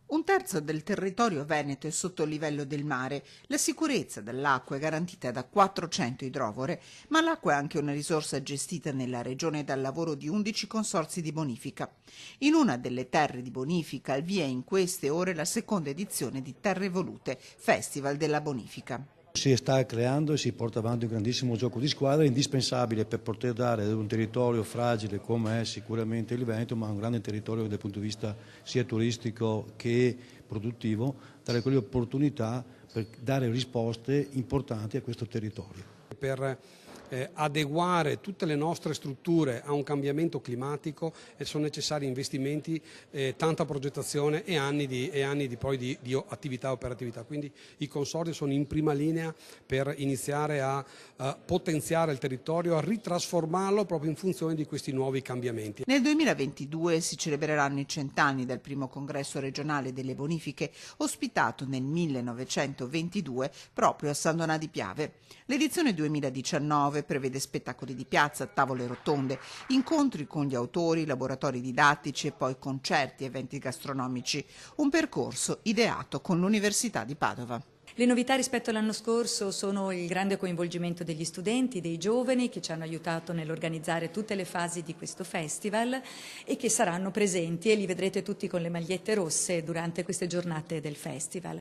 Un terzo del territorio veneto è sotto il livello del mare. La sicurezza dell'acqua è garantita da 400 idrovore, ma l'acqua è anche una risorsa gestita nella regione dal lavoro di 11 consorzi di bonifica. In una delle terre di bonifica al via in queste ore la seconda edizione di Terre Evolute, Festival della Bonifica. Si sta creando e si porta avanti un grandissimo gioco di squadra, indispensabile per poter dare ad un territorio fragile come è sicuramente il Veneto, ma un grande territorio dal punto di vista sia turistico che produttivo, dare quelle opportunità per dare risposte importanti a questo territorio. Per adeguare tutte le nostre strutture a un cambiamento climatico sono necessari investimenti, tanta progettazione e anni di attività e operatività. Quindi i consorzi sono in prima linea per iniziare a potenziare il territorio, a ritrasformarlo proprio in funzione di questi nuovi cambiamenti. Nel 2022 si celebreranno i 100 anni del primo congresso regionale delle bonifiche, ospitato nel 1922 proprio a San Donà di Piave. L'edizione 2019 prevede spettacoli di piazza, tavole rotonde, incontri con gli autori, laboratori didattici e poi concerti e eventi gastronomici. Un percorso ideato con l'Università di Padova. Le novità rispetto all'anno scorso sono il grande coinvolgimento degli studenti, dei giovani che ci hanno aiutato nell'organizzare tutte le fasi di questo festival e che saranno presenti e li vedrete tutti con le magliette rosse durante queste giornate del festival.